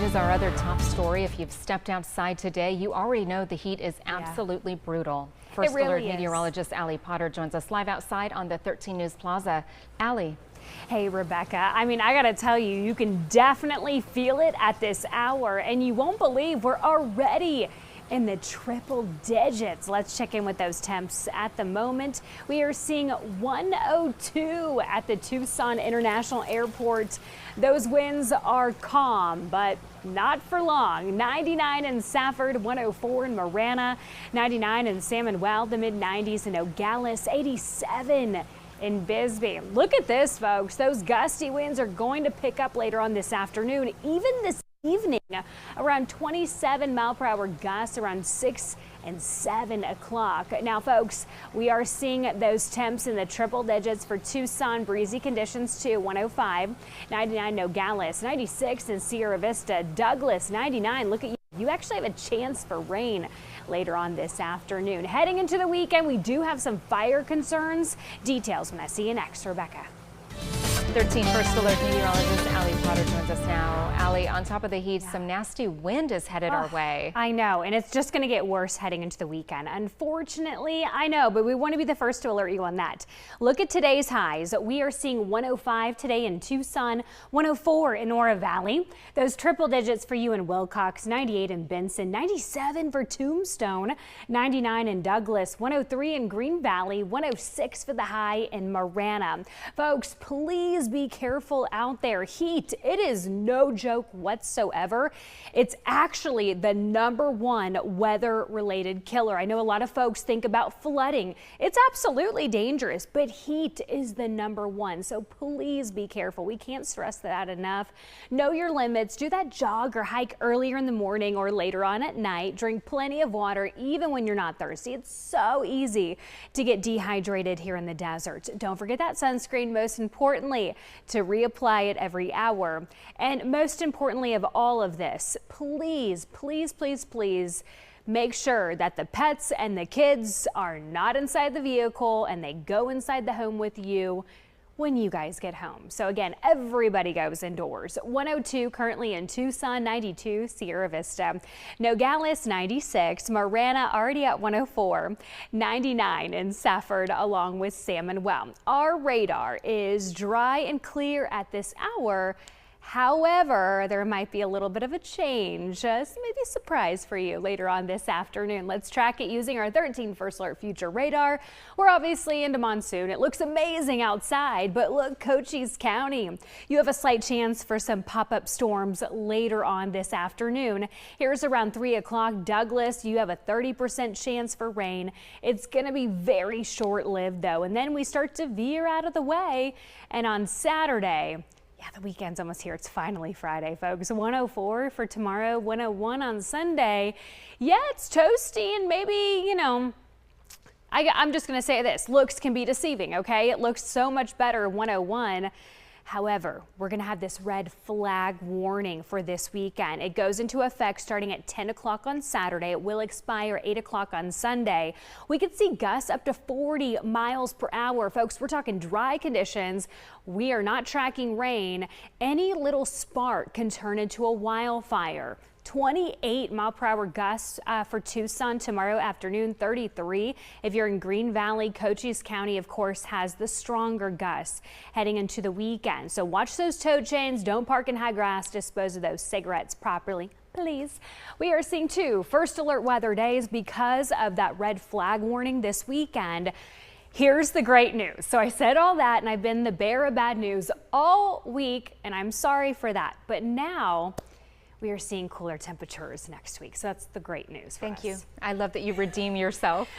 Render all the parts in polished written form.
is our other top story. If you've stepped outside today, you already know the heat is absolutely brutal. First Alert meteorologist Allie Potter joins us live outside on the 13 News Plaza. Allie. Hey, Rebecca. I mean, I got to tell you, you can definitely feel it at this hour, and you won't believe we're already in the triple digits. Let's check in with those temps. At the moment, we are seeing 102 at the Tucson International Airport. Those winds are calm, but not for long. 99 in Safford, 104 in Marana, 99 in San Manuel, the mid-90s in Nogales, 87 in Bisbee. Look at this, folks. Those gusty winds are going to pick up later on this afternoon, even this evening. Around 27 mile per hour gusts around 6 and 7 o'clock. Now, folks, we are seeing those temps in the triple digits for Tucson. Breezy conditions too. 105, 99 Nogales, 96 in Sierra Vista, Douglas 99. Look at you. You actually have a chance for rain later on this afternoon. Heading into the weekend, we do have some fire concerns. Details when I see you next, Rebecca. 13 First Alert meteorologist Allie Potter joins us now. Allie, on top of the heat, some nasty wind is headed our way. I know, and it's just going to get worse heading into the weekend. Unfortunately, I know, but we want to be the first to alert you on that. Look at today's highs. We are seeing 105 today in Tucson, 104 in Oro Valley. Those triple digits for you in Wilcox, 98 in Benson, 97 for Tombstone, 99 in Douglas, 103 in Green Valley, 106 for the high in Marana. Folks, please be careful out there. Heat, it is no joke whatsoever. It's actually the #1 weather-related killer. I know a lot of folks think about flooding. It's absolutely dangerous, but heat is the #1. So please be careful. We can't stress that enough. Know your limits. Do that jog or hike earlier in the morning or later on at night. Drink plenty of water even when you're not thirsty. It's so easy to get dehydrated here in the desert. Don't forget that sunscreen, most importantly, to reapply it every hour. And most importantly of all of this, please, please, please, please make sure that the pets and the kids are not inside the vehicle and they go inside the home with you when you guys get home. So again, everybody goes indoors. 102 currently in Tucson, 92 Sierra Vista, Nogales 96, Marana already at 104, 99 in Safford along with San Manuel. Our radar is dry and clear at this hour. However, there might be a little bit of a change, so maybe a surprise for you later on this afternoon. Let's track it using our 13 First Alert Future radar. We're obviously into monsoon. It looks amazing outside, but look, Cochise County. You have a slight chance for some pop-up storms later on this afternoon. Here's around 3 o'clock. Douglas, you have a 30% chance for rain. It's going to be very short-lived, though, and then we start to veer out of the way. And on Saturday, yeah, the weekend's almost here. It's finally Friday, folks. 104 for tomorrow, 101 on Sunday. Yeah, it's toasty and maybe, you know, I'm just going to say this. Looks can be deceiving, okay? It looks so much better 101. However, we're going to have this red flag warning for this weekend. It goes into effect starting at 10 o'clock on Saturday. It will expire 8 o'clock on Sunday. We could see gusts up to 40 miles per hour. Folks, we're talking dry conditions. We are not tracking rain. Any little spark can turn into a wildfire. 28 mile per hour gusts for Tucson tomorrow afternoon, 33. If you're in Green Valley, Cochise County, of course, has the stronger gusts heading into the weekend. So watch those tow chains. Don't park in high grass. Dispose of those cigarettes properly, please. We are seeing 2 First Alert weather days because of that red flag warning this weekend. Here's the great news. So I said all that and I've been the bearer of bad news all week, and I'm sorry for that. But now we are seeing cooler temperatures next week. So that's the great news for us. Thank you. I love that you redeem yourself.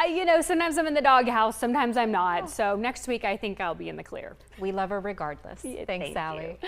You know, sometimes I'm in the doghouse, sometimes I'm not. So next week, I think I'll be in the clear. We love her regardless. Yeah, Thanks, Allie.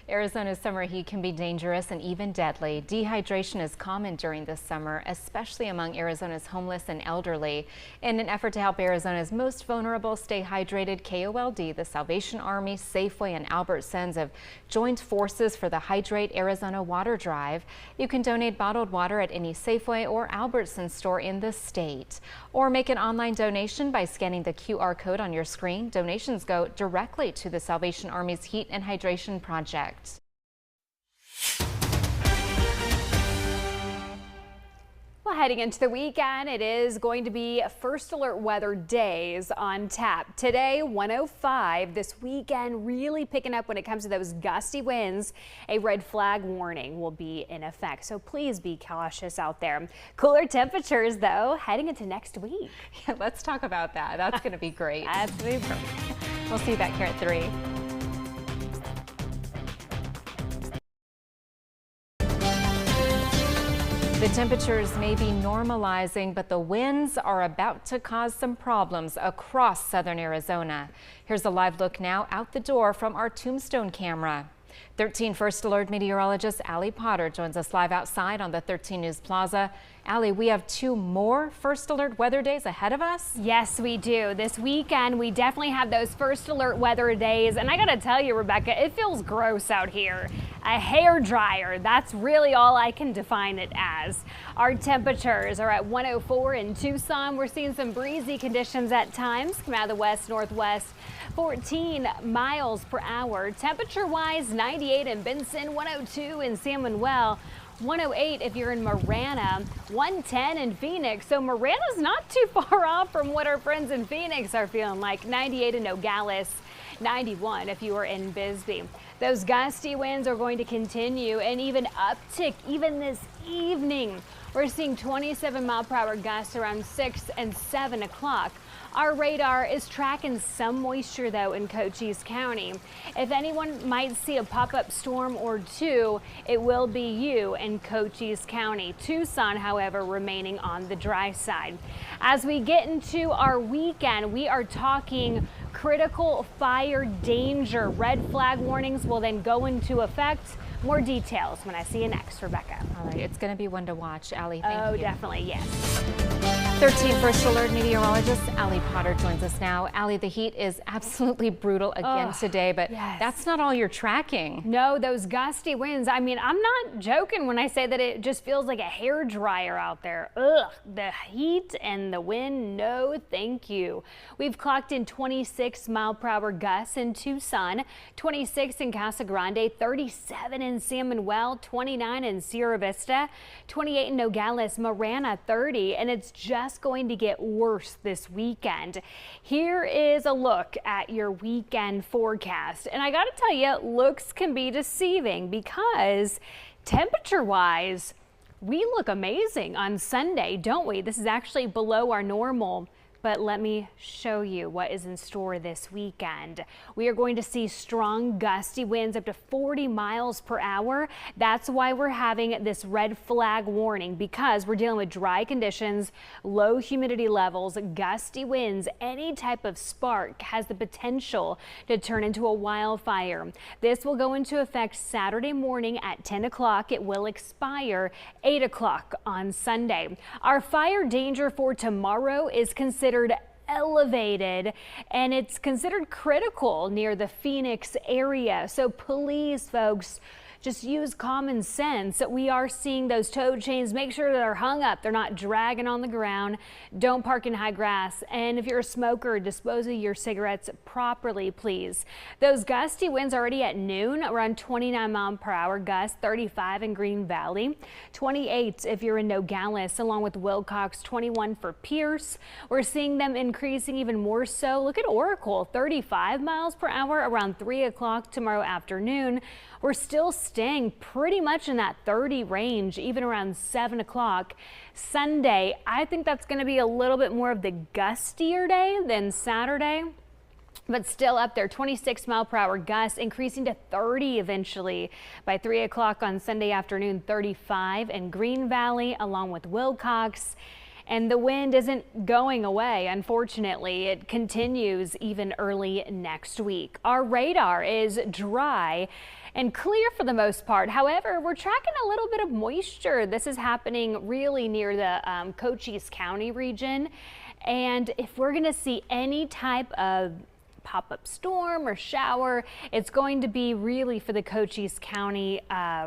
Arizona's summer heat can be dangerous and even deadly. Dehydration is common during this summer, especially among Arizona's homeless and elderly. In an effort to help Arizona's most vulnerable stay hydrated, KOLD, the Salvation Army, Safeway, and Albertsons have joined forces for the Hydrate Arizona Water Drive. You can donate bottled water at any Safeway or Albertsons store in the state, or make an online donation by scanning the QR code on your screen. Donations go directly to the Salvation Army's Heat and Hydration Project. Well, heading into the weekend, it is going to be first alert weather days on tap. Today, 105. This weekend, really picking up when it comes to those gusty winds. A red flag warning will be in effect, so please be cautious out there. Cooler temperatures, though, heading into next week. Yeah, let's talk about that. That's going to be great. That's going to be perfect. We'll see you back here at 3. The temperatures may be normalizing, but the winds are about to cause some problems across southern Arizona. Here's a live look now out the door from our Tombstone camera. 13 First Alert meteorologist Allie Potter joins us live outside on the 13 News Plaza. Allie, we have 2 more First Alert weather days ahead of us? Yes, we do. This weekend, we definitely have those First Alert weather days. And I gotta tell you, Rebecca, it feels gross out here. A hair dryer, that's really all I can define it as. Our temperatures are at 104 in Tucson. We're seeing some breezy conditions at times come out of the west-northwest. 14 miles per hour. Temperature-wise, 98 in Benson, 102 in San Manuel, 108 if you're in Marana, 110 in Phoenix. So Marana's not too far off from what our friends in Phoenix are feeling like. 98 in Nogales, 91 if you are in Bisbee. Those gusty winds are going to continue and even uptick even this evening. We're seeing 27-mile-per-hour gusts around 6 and 7 o'clock. Our radar is tracking some moisture, though, in Cochise County. If anyone might see a pop-up storm or 2, it will be you in Cochise County. Tucson, however, remaining on the dry side. As we get into our weekend, we are talking critical fire danger. Red flag warnings will then go into effect. More details when I see you next, Rebecca. All right, it's going to be one to watch, Allie. Thank you. Oh, definitely, yes. 13 First Alert meteorologist Allie Potter joins us now. Allie, the heat is absolutely brutal again today, but that's not all you're tracking. No, those gusty winds. I mean, I'm not joking when I say that it just feels like a hair dryer out there. Ugh, the heat and the wind, no thank you. We've clocked in 26-mile-per-hour gusts in Tucson, 26 in Casa Grande, 37 in San Manuel, 29 in Sierra Vista, 28 in Nogales, Marana 30, and it's just going to get worse this weekend. Here is a look at your weekend forecast, and I gotta tell you, looks can be deceiving because temperature-wise, we look amazing on Sunday, don't we? This is actually below our normal. But let me show you what is in store this weekend. We are going to see strong gusty winds up to 40 miles per hour. That's why we're having this red flag warning, because we're dealing with dry conditions, low humidity levels, gusty winds. Any type of spark has the potential to turn into a wildfire. This will go into effect Saturday morning at 10 o'clock. It will expire 8 o'clock on Sunday. Our fire danger for tomorrow is considered elevated, and it's considered critical near the Phoenix area. So please, folks, just use common sense. We are seeing those tow chains. Make sure they're hung up. They're not dragging on the ground. Don't park in high grass. And if you're a smoker, dispose of your cigarettes properly, please. Those gusty winds already at noon, around 29-mile-per-hour gusts, 35 in Green Valley, 28 if you're in Nogales, along with Wilcox, 21 for Pierce. We're seeing them increasing even more so. Look at Oracle, 35 miles per hour around 3 o'clock tomorrow afternoon. We're still staying pretty much in that 30 range, even around 7 o'clock. Sunday, I think that's going to be a little bit more of the gustier day than Saturday, but still up there. 26-mile-per-hour gusts increasing to 30 eventually by 3 o'clock on Sunday afternoon. 35 in Green Valley along with Wilcox. And the wind isn't going away, unfortunately. It continues even early next week. Our radar is dry and clear for the most part. However, we're tracking a little bit of moisture. This is happening really near the Cochise County region. And if we're going to see any type of pop-up storm or shower, it's going to be really for the Cochise County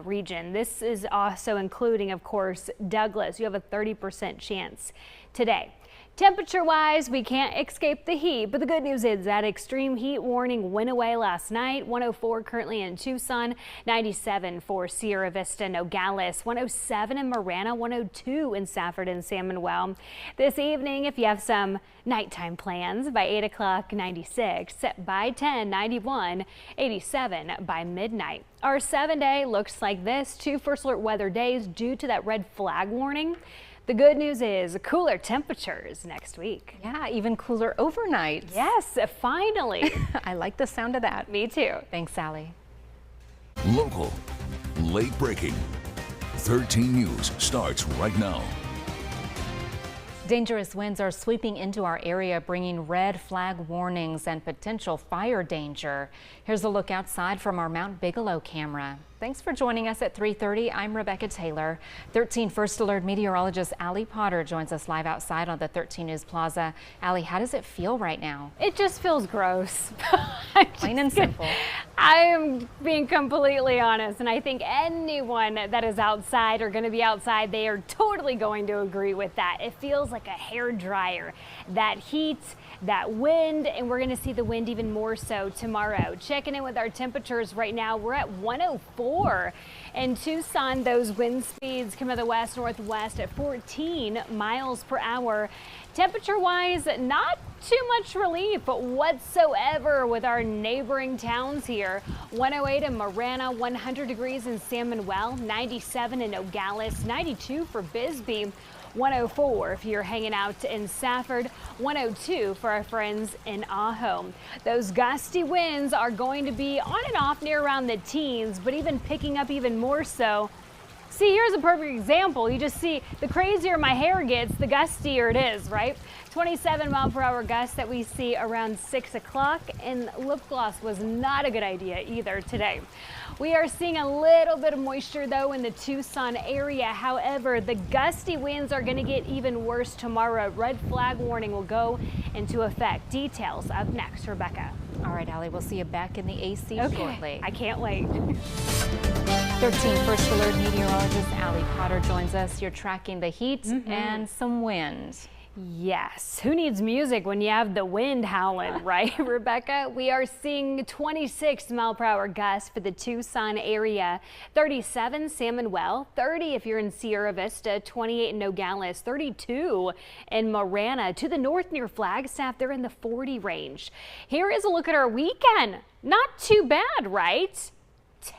region. This is also including, of course, Douglas. You have a 30% chance today. Temperature-wise, we can't escape the heat, but the good news is that extreme heat warning went away last night. 104 currently in Tucson, 97 for Sierra Vista, Nogales, 107 in Marana, 102 in Safford and San Manuel. This evening, if you have some nighttime plans, by 8 o'clock, 96, by 10, 91, 87 by midnight. Our 7-day looks like this. 2 first alert weather days due to that red flag warning. The good news is cooler temperatures next week. Yeah, even cooler overnight. Yes, finally. I like the sound of that. Me too. Thanks, Allie. Local, late breaking. 13 News starts right now. Dangerous winds are sweeping into our area, bringing red flag warnings and potential fire danger. Here's a look outside from our Mount Bigelow camera. Thanks for joining us at 3:30. I'm Rebecca Taylor. 13 First Alert meteorologist Allie Potter joins us live outside on the 13 News Plaza. Allie, how does it feel right now? It just feels gross. Plain and simple. I am being completely honest, and I think anyone that is outside or going to be outside, they are totally going to agree with that. It feels like a hair dryer. That heat, that wind, and we're going to see the wind even more so tomorrow. Checking in with our temperatures right now, we're at 104. In Tucson, those wind speeds come to the west-northwest at 14 miles per hour. Temperature-wise, not too much relief whatsoever with our neighboring towns here. 108 in Marana, 100 degrees in San Manuel, 97 in Nogales, 92 for Bisbee. 104 if you're hanging out in Safford, 102 for our friends in Ajo. Those gusty winds are going to be on and off near around the teens, but even picking up even more so. See, here's a perfect example. You just see the crazier my hair gets, the gustier it is, right? 27 mile per hour gusts that we see around 6 o'clock, and lip gloss was not a good idea either today. We are seeing a little bit of moisture though in the Tucson area. However, the gusty winds are going to get even worse tomorrow. Red flag warning will go into effect. Details up next, Rebecca. All right, Allie, we'll see you back in the AC shortly. I can't wait. 13 First Alert meteorologist Allie Potter joins us. You're tracking the heat and some wind. Yes, who needs music when you have the wind howling, right, Rebecca? We are seeing 26 mile per hour gusts for the Tucson area, 37 San Manuel, 30 if you're in Sierra Vista, 28 in Nogales, 32 in Marana. To the north near Flagstaff, they're in the 40 range. Here is a look at our weekend. Not too bad, right?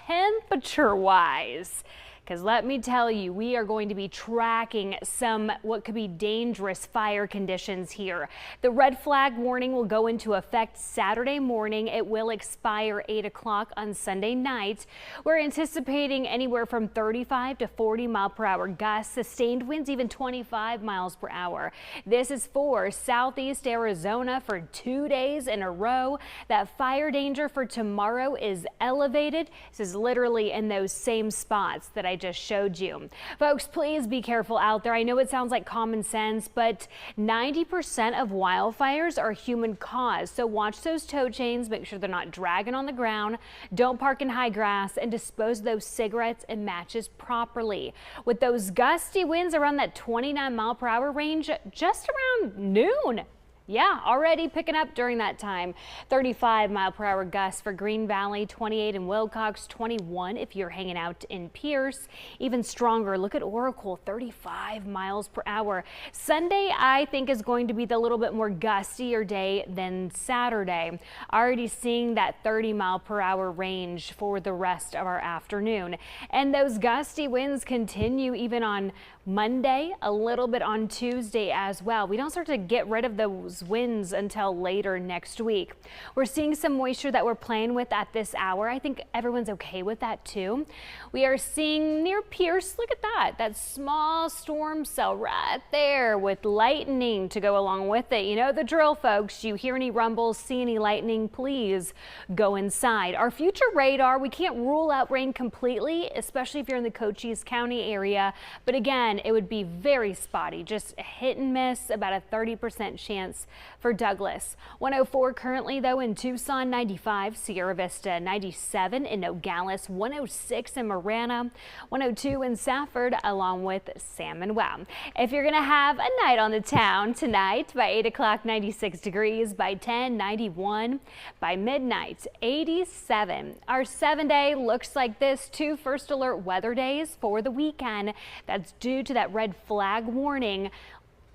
Temperature-wise. Because let me tell you, we are going to be tracking some what could be dangerous fire conditions here. The red flag warning will go into effect Saturday morning. It will expire 8 o'clock on Sunday night. We're anticipating anywhere from 35 to 40 mile per hour gusts, sustained winds even 25 miles per hour. This is for southeast Arizona for 2 days in a row. That fire danger for tomorrow is elevated. This is literally in those same spots that I just showed you. Folks, please be careful out there. I know it sounds like common sense, but 90% of wildfires are human caused. So watch those tow chains, make sure they're not dragging on the ground. Don't park in high grass, and dispose of those cigarettes and matches properly. With those gusty winds around that 29 mile per hour range, just around noon. Yeah, already picking up during that time. 35 mile per hour gusts for Green Valley, 28 in Wilcox, 21 if you're hanging out in Pierce. Even stronger, look at Oracle, 35 miles per hour. Sunday, I think, is going to be the little bit more gustier day than Saturday. Already seeing that 30 mile per hour range for the rest of our afternoon. And those gusty winds continue even on Monday, a little bit on Tuesday as well. We don't start to get rid of those winds until later next week. We're seeing some moisture that we're playing with at this hour. I think everyone's okay with that too. We are seeing near Pierce, look at that small storm cell right there with lightning to go along with it. You know the drill, folks. You hear any rumbles, see any lightning, please go inside. Our future radar, we can't rule out rain completely, especially if you're in the Cochise County area. But again, it would be very spotty, just hit and miss, about a 30% chance degrees. For Douglas, 104 currently though in Tucson, 95, Sierra Vista 97, in Nogales 106 in Marana, 102 in Safford, along with San Manuel. If you're gonna have a night on the town tonight, by 8 o'clock 96 degrees, by 10 91, by midnight 87. Our 7-day looks like this. 2 first alert weather days for the weekend. That's due to that red flag warning.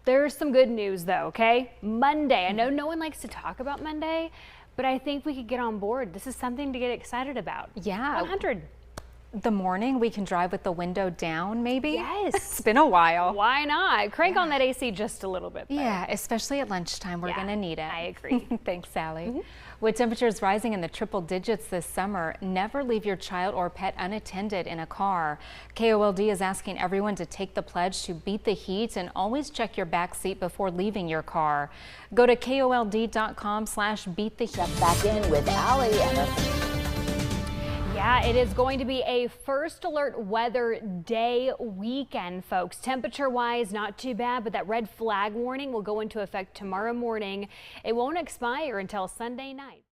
There's some good news though, okay? Monday, I know no one likes to talk about Monday, but I think we could get on board. This is something to get excited about. Yeah. 100. The morning we can drive with the window down, maybe? Yes. It's been a while. Why not? Crank on that AC just a little bit. Though. Yeah, especially at lunchtime. We're going to need it. I agree. Thanks, Sally. With temperatures rising in the triple digits this summer, never leave your child or pet unattended in a car. KOLD is asking everyone to take the pledge to beat the heat and always check your back seat before leaving your car. Go to KOLD.com/beattheheat. Check back in with Allie and Yeah, it is going to be a first alert weather day weekend, folks. Temperature wise, not too bad, but that red flag warning will go into effect tomorrow morning. It won't expire until Sunday night.